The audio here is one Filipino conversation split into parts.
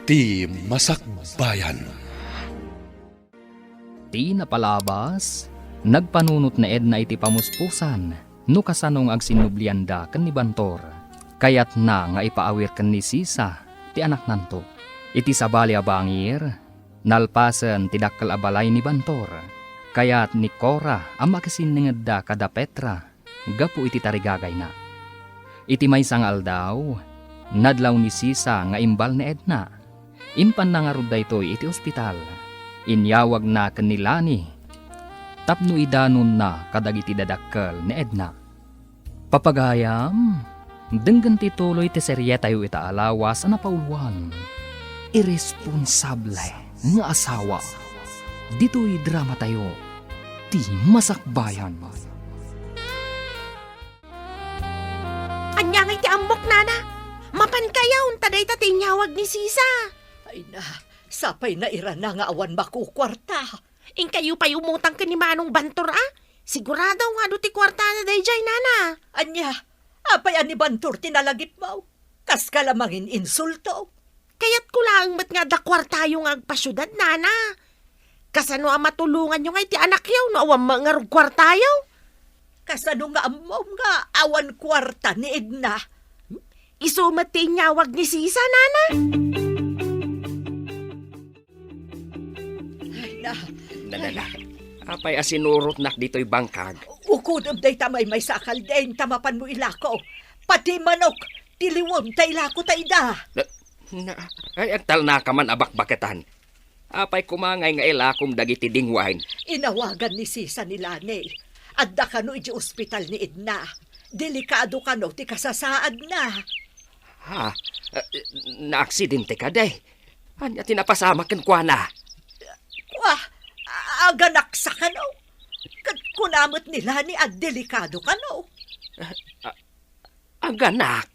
Ti Masakbayan. Ti napalabas, nagpanunot na Edna iti pamuspusan, no kasanong agsinublianda kan ni Bantor. Kayat na nga ipaawir kan ni Sisa, ti anak nanto. Iti sabali abangir, nalpasan ti dakkal abalay ni Bantor. Kayat ni Cora ang makasiningad da kada Petra, gapu iti tarigagay na. Iti may sangal daw, nadlaw ni Sisa nga imbal ni Edna. Impan na nga rod daytoy iti ospital. Inyawag na kanilani. Tapno idanon na kadagiti dadakkel ni Edna. Papagayam, denggan ti tuloy ti serye tayo itaalawas na pauluan. Irresponsable nga asawa. Dito'y drama tayo. Ti Masakbayan. Anya nga iti ambok, nana. Mapan kaya unta day tatinyawag ni Sisa. Ay na, sapay na ira na nga awan makukwarta. In kayo pa umutang ka ni Manong Bantor, ah? Sigurado nga do ti kwarta na day jay, nana. Anya, apay ani Bantor tinalagip mo. Kas ka lamangin insulto. Kaya't ko lang mat nga da kwarta yung agpasyudad, nana. Kasano ang matulungan nyo nga iti anak yaw no awang mga kwarta yaw? Kasano nga amaw nga awan kwarta ni Edna. Isumat ti inyawag ni Sisa, nana. Ay na, Dalala, apay asinurot nak dito'y bangkag. ukudom day tamay may sakal din tamapan mo ilako. Pati manok, tiliwom tay ilako tay da. Ay, agtal na ka man abak-baketan. Apay kumangay nga ilakom dagiti dingwain. Inawagan ni Sisa ni Lani. Adda ka no iti ospital ni Edna. Delikado ka no, ti kasasaad na. Ha? Naaksidente ka, day. Anya tinapasama ken kwa na. Wah, aganak sa ka no. Kunamot ni Lani at delikado ka no. Aganak.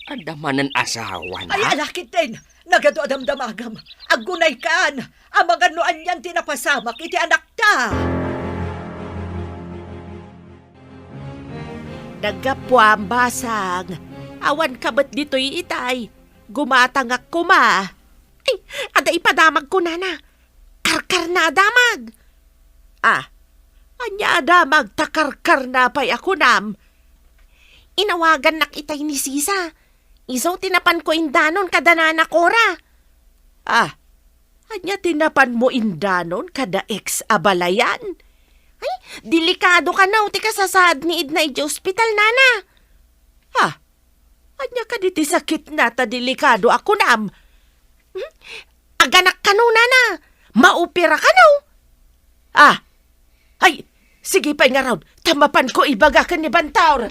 Adamanan asawa na. Ay, alakit din. Nagado adamdamagam. Agunay kaan. Amagan no anyan tinapasamak iti anak ta. Nagapwa ang basang. Awan ka ba't dito'y itay? Gumatangak ko ma. Ay, ada ipadamag ko, nana. Karkar na adamag. Ah, anya adamag takarkar na pa'y ako nam. Inawagan nak itay ni Sisa. Isaw tinapan ko indanon kada nana Cora. Ah, anya tinapan mo indanon kada ex-abalayan? Ay, delikado ka na, uti ka sasad ni Edna iti ospital, nana. Ah, anya ka diti sakit na ta delikado ako nam. Aganak ka no, nana. Maupira ka no. Ah, ay, sige pa nga raw, tamapan ko ibaga ka ni Bantaur.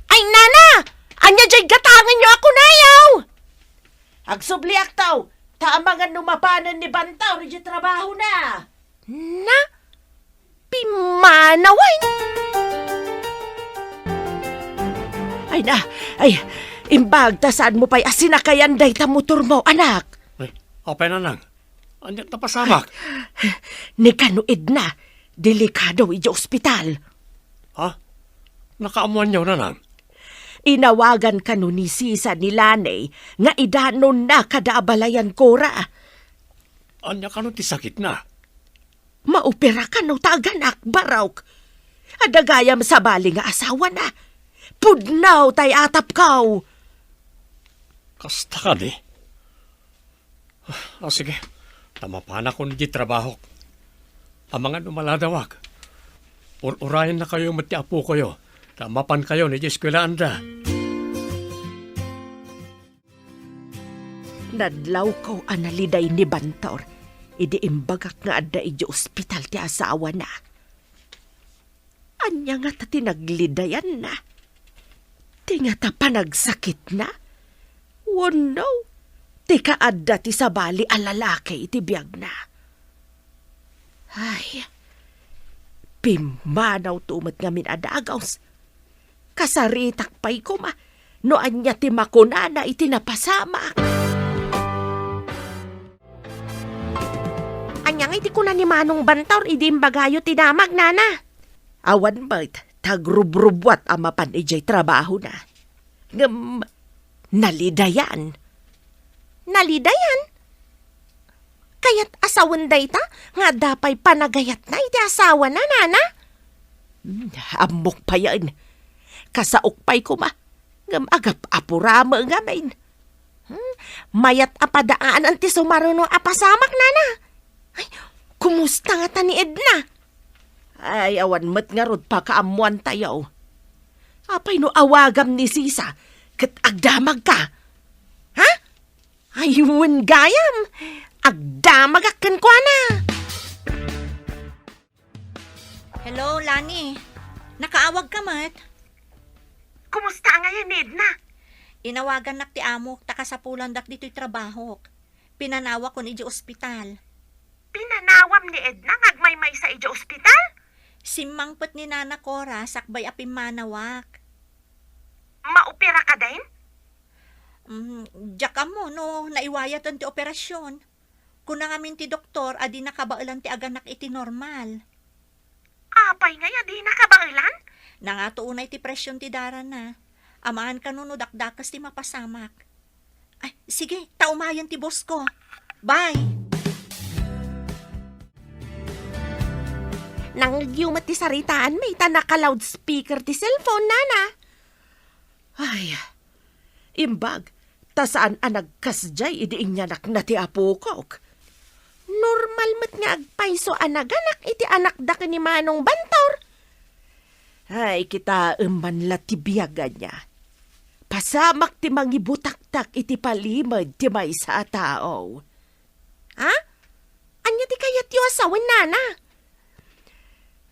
Ay, nana! Anya jay gatangan nyo ako nayaw! Agsubliak taw, taamangan numapanan ni Bantaur iti trabaho na. Na? Pimanaway! Ay na, ay, imbag ta saan mo pa'y asinakayan day ta motor mo, anak. Ay, apay na nang. Anyat na pasamak. Ni kanuid na, delikado iti ospital. Ha? Nakaamuan niyo na nang. Inawagan ka no ni Sisa ni Lanay nga idanon na kada abalayan Cora. Anya ka no ti sakit na. Maupira ka no taganak, barawk. Adagayam sa bali nga asawa na. Pudnaw tay atap kaw. Kasta ka di. Sige, tamapan ako ni trabaho. Ang mga numaladawag. Urayan na kayo mati apo kayo. Tamapan kayo ni eskwela anda. Nadlaw ko analiday ni Bantor. Idi imbagak nga adda iji ospital ti asawa na. Anya nga ta tinaglidayan na. Ti nga ta panagsakit na. Oh no. Ti kaadda ti sabali a lalaki iti biyag na. Ay, pimanaw tumat nga min adagaws. Kasaritak pa'y kuma, no anya ti makunana iti napasamak. Anya nga iti kuna ni Manong Bantaur, idi imbagayo ti damag, nana. Awan ba't, tagrubrubwat amapan ijay trabaho na. Nalidayan. Nalidayan. Kaya't asawan day ta, nga dapay panagayat na iti asawa na, nana. Amok pa yan. Kasaok pa'y kuma. Ngam agap apurama nga main. Mayat apadaan ang ti sumaruno apasamak, nana. Ay, kumusta nga ta ni Edna? Ay, awan mat nga rod pa kaamuan tayo. Apay no awagam ni Sisa, kat agdamag ka. Ha? Ayun gayam, agdamag akan ko na. Hello, Lani. Nakaawag ka, mat? Kumusta ngayon, Edna? Inawagan nak ti amok, takasapulan dak dito'y trabaho. Pinanawa ko ni di ospital. Pinanawam ni Edna ngagmaymay sa ijo ospital? Simangpet ni Nana Cora, sakbay apim manawak. Maopera ka din? Diyak mo, no, naiwayat ang ti operasyon. Kung nangamin ti doktor, adi nakabailan ti aganak iti normal. Apay nga di nakabailan? Nangatuunay ti presyon ti dara na. Amaan ka no, dakdakas ti mapasamak. Ay, sige, taumayan ti boss ko. Bye! Nangyumat ti saritaan, may tanaka-loudspeaker ti cellphone, nana. Ay, imbag, tasaan anagkasjay idi inyanak na ti apukok. Normal mat nga agpayso anaganak iti anak da ni Manong Bantor. Ay, kita man la ti biyagan niya. Pasamak ti mangibutaktak iti palimad ti may sa tao. Ha? Anya ti kayat yu asawan, nana?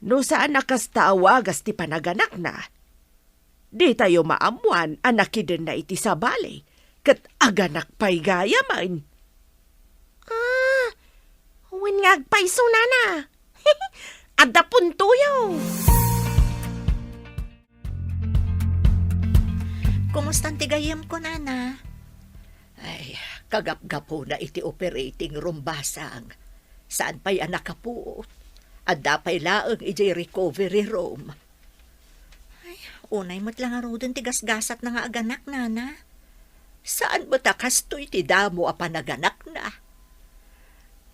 No saan nakastawagas ti panaganak na, di tayo maamuan anakidin na iti sa balay, kat aganak pa'y gayaman. Huwin nga agpayso, nana. Adda puntuyo. Kumusta ang tigayam ko, Nana? Ay, kagap-gapo na iti operating room basang. Saan pa'y anak kapuot? At dapay laang iti recovery room. Unay mo't lang arudan tigasgasat na nga aganak, Nana. Saan mo takastoy ti damo a panaganak na?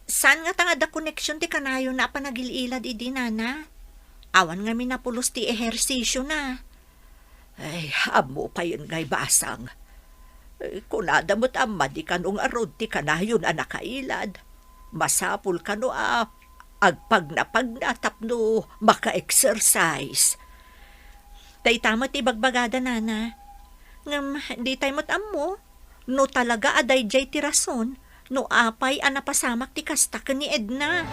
Saan nga tanga da connection ti kanayo na panagililad idi, Nana? Awan nga minapulos ti ehersisyo na. Ay, amo pa yun ngay basang. Kunada mo't amma di kanong arod ti kanayon a nakailad. Masapul kano agpag-napag tapno maka-exercise. Day tama ti bagbagada, Nana. Ngam, di tayo mo't ammo. No talaga aday jay ti rason. No apay anapasamak ti kastak ni Edna.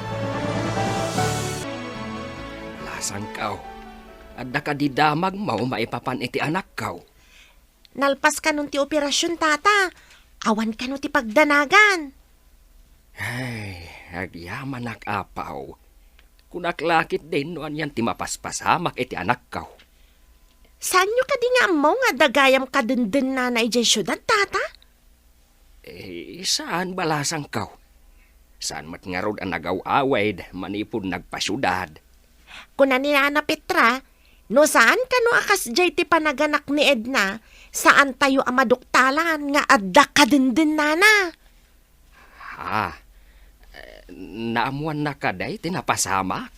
Lasang kaw. Adda ka di damag mao maipapan iti anak kaw. Nalpas ka nun ti operasyon, tata. Awan ka nun ti pagdanagan. Ay, agyaman apaw. Kunaklakit din no anyan ti mapaspasamak iti anak kaw. Saan nyo ka di nga mo nga dagayam ka dun na na ijay syudad, tata? Saan balasang kaw? Saan mat nga rod ang nagaw-away manipod nagpasyudad? Kuna ni Nana Petra, no saan ka no akas jay ti panaganak ni Edna, saan tayo amaduktalan nga adda ka dun nana? Naamuan na kaday tinapasamak?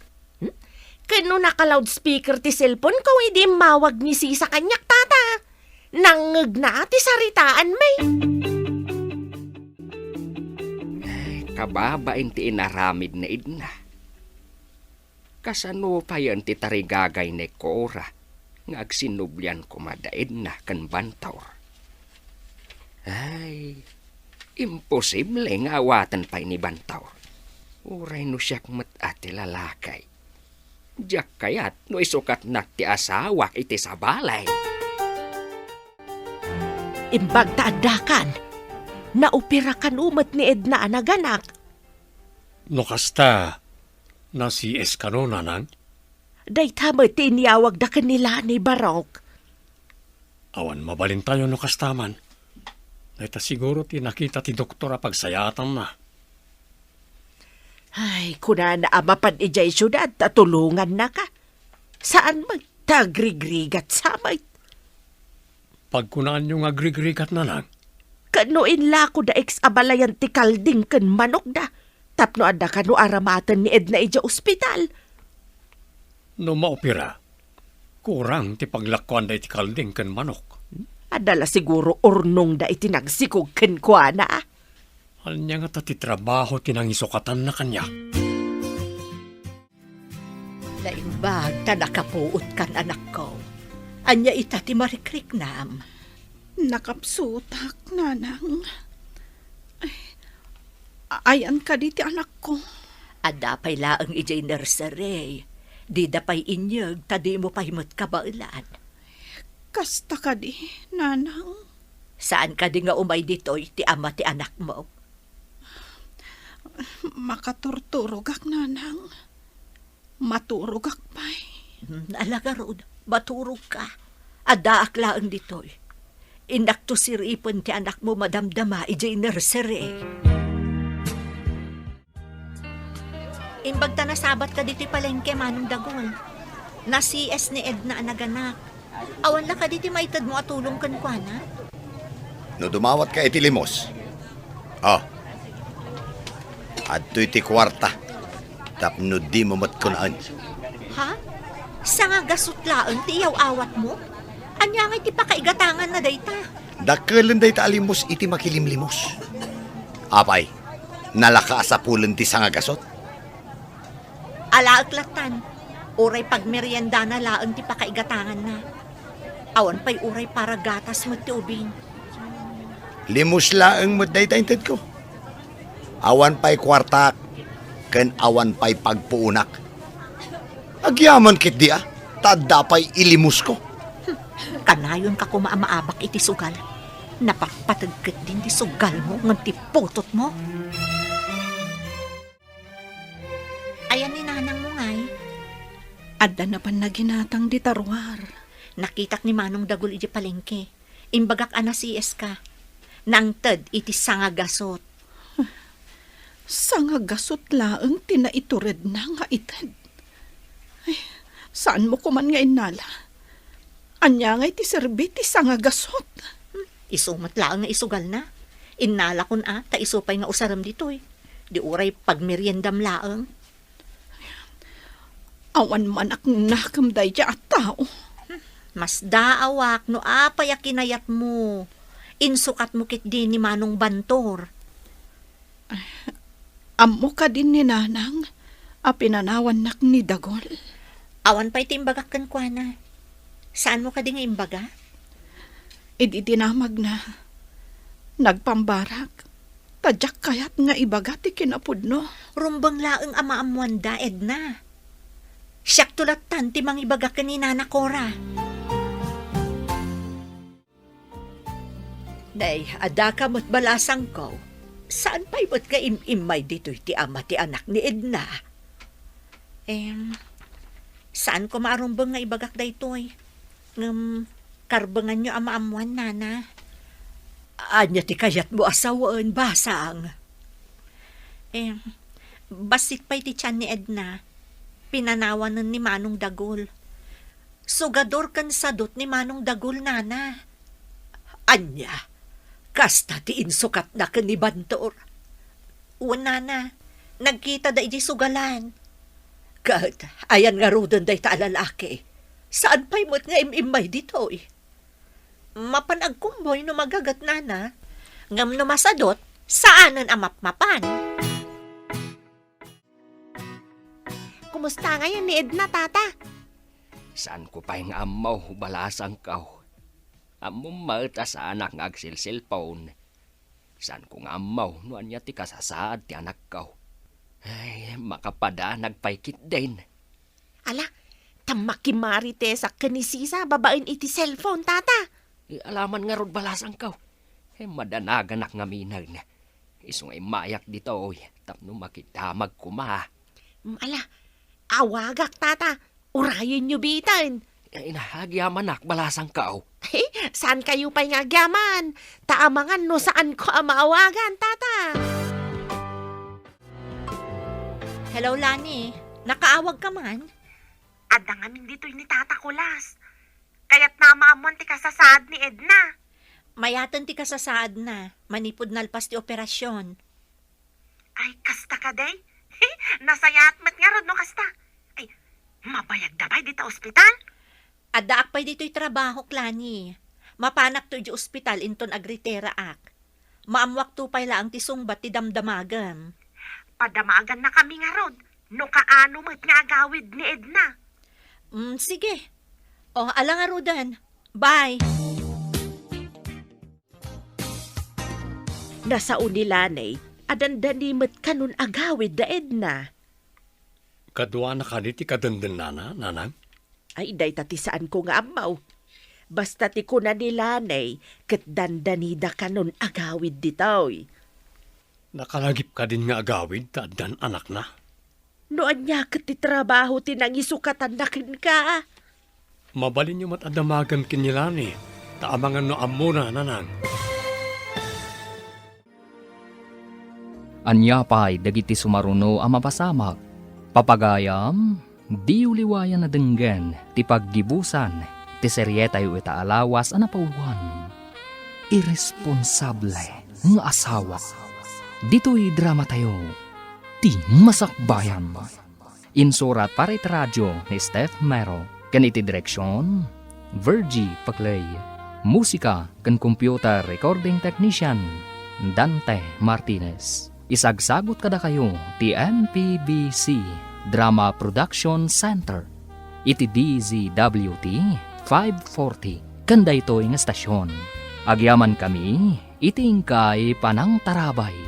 Kano naka-loudspeaker ti cellphone ko, hindi mawag ni Sisa kanyak, tata. Nangag na ti saritaan may. Kababain ti inaramid na Edna. Kasano pa yan ti tarigagay ni Cora nga agsinublian ko mada Edna kan Bantor. Ay, imposible nga awatan pa ni Bantor. Uray no siyak mat ati lalakay. Diyak kayat no isukat nak ti asawak iti sa balay. Imbag taadakan, naupira kan umat ni Edna anaganak. No kasta, na si Eskano nanang, Day tama tiniyawag da kanila ni Barok. awan mabalin tayo no kastaman. Naita siguro ti nakita ti doktora pagsayatan na. Ay, kuna na amapan ijay syudad, tatulungan na ka. Saan magtagrigrigat samay? Pagkunaan yung agrigrigat na lang, Kanuin la ko da ex-abalayan ti kalding ken manok da. Tapno ada kanu aramatan ni Edna ija ospital. No maopira, kurang ti paglakwan da iti kalding ken manok. Adala siguro urnong da itinagsikog ken kuana. Anya nga ti trabaho tinangisukatan na kanya. Naimbag ta nakapuot kan anak ko. Anya ita ti marikriknam. Nakapsutak, nanang. Ayan ka di ti anak ko. Adapay laang ijay nursery. Di dapay inyag, tadi mo pahimot ka bailan. Kasta ka di, nanang. Saan ka di nga umay ditoy, ti ama ti anak mo? Makaturturog ak, nanang. Maturog ak pa'y. Alaga rod, baturog ka. Adaak laang ditoy. Inak to siripon ti anak mo madamdama, ijay nursery. Imbag ta nasabat ka diti palengke manong dagol. Na CS ni Edna anaganak. Awan la ka diti maitad mo atulong kan kuana. No dumawat ka iti limos. Oh. Adto iti kwarta. Tapno di mo matkunaan. Ha? Sa nga gasutlaan ti iyaw awat mo? Anya nga iti pakaigatangan na dayta. Dakkelan day ta alimos iti makilimlimos. Apay, nalakaasapulan ti sangagasot. Alaaklatan. Uray pagmerienda na laang ti pakaigatangan na. Awan pa'y uray para gatas mo ti ubing. Limos laang mo day tainted ko. Awan pa'y kwarta, ken awan pa'y pagpuunak. Agyaman kit di tadda pa'y ilimos ko. Kanayon ka kumaamaabak iti sugal. Napapatagkit din ti sugal mo ngan ti putot mo. Ayan ni nanang mo ngay. Adda na pa naginatang di tarwar. Nakitak ni Manong Dagul iti palengke. Imbagak ana CS ka. Nang ted iti sangagasot. Sangagasot laang tinaitured na nga itad. Ay, saan mo kuman nga inala? Anya nga iti serbi ti sangagasot. Isumat laang nga isugal na. Innala kun ta isupay nga usaram ditoy. Di uray pagmeriendam laang. Awan manak nakamday dya at tao. Mas daawak no apay a kinayat mo. Insukat mo kit din ni Manong Bantor. Amo ka din ni nanang. A pinanawan nak ni Dagol. Awan pa'y timbagak kan kuana. Saan mo ka din nga imbaga? Ididinamag na. Nagpambarak. Tadyak kayat nga ibaga ti kinapudno. Rumbang laang amaamuanda, Edna. Siyak tulatan ti mang ibaga ka ni Nana Cora. Nay, ada ka mo't balasang ko. Saan pa'y mo't ka imay dito'y ti ama ti anak ni Edna? Saan ko maarumbang nga ibagak da ito'y? Karbangan nyo amaamuan, Nana. Anya ti kayat mo asawaan, basang. Basit pa'y ti tiyan ni Edna. Pinanawanan ni Manong Dagul. Sugador kan sadot ni Manong Dagul, Nana. Anya, kasta ti insukat na ka ni Bantor. Nana, nagkita da iti sugalan. Kat, ayan nga rodon day ta alalaki. Saan pa'y mo't nga imimay dito'y? Mapanag kumboy no magagat, Nana. Ngam no masadot, saanan amapmapan? Kumusta ngayon ni Edna, tata? Saan ko pa'y nga amaw, balasang kaw. Among maeta sa anak nga agsil-cellphone. Saan ko nga amaw, nuan niya ti kasasaad ti anak kaw. Ay, makapada, nagpaikit din. Ala, tamakimari te sa kanisisa babain iti cellphone, tata. Alaman nga rod balasang kaw. Madanaganak nga minag na. Iso nga mayak dito, oy. Tapno makitamag kuma. Ala, awagak, tata. Urayin nyo bitan. Inahagyaman balasang kaw. Saan kayo pa'y ngagyaman? Taamangan no saan ko maawagan, tata. Hello, Lani. Nakaawag ka man? Adangamin dito'y ni Tata Kulas. Kaya't namamon ti kasasad ni Edna. Mayatan ti kasasaad na, manipod nalpas ti operasyon. Ay, kasta ka, day. Nasayat mat nga rod no kasta. Ay, mabayag dabay dito ospital. Adaak pa'y dito'y trabaho, Klani. Mapanak to di ospital inton agritera ak. Maamwak to pa'y laang ti sungbat ti damdamagan. Padamagan na kami nga rod. No kaano mat nga agawid ni Edna. Sige. O, alang arudan. Bye. Nasa unilanay, adandanimot kanun agawid da Edna. Kadwa na kanit ikadandan nanang. Ay, day tati saan ko nga amaw. Basta ti ko na nilanay, kat dandanida kanun agawid ditoy. Nakalagip ka din nga agawid, taadan anak na. Noan niya kat ti trabaho tinangisukatan na kin ka. Mabalin niyo matadamagan kinilani, taamangan no amuna nanang. Anya pa'y dagiti sumaruno ang mapasamak. Papagayam, di uliwayan na denggen, ti paggibusan, ti seryetay o itaalawas ang napauwan. Irresponsable ng asawa. Dito'y drama tayo, ti masakbayan. Insurat para iti radyo ni Steph Mero, kaniti direksyon, Virgie Paclay. Musika kan computer recording technician, Dante Martinez. Isagsagot kada kayo ti MPBC Drama Production Center. Iti DZWT 540 kanda ito nga stasyon. Agyaman kami, iti ingkay panang tarabay.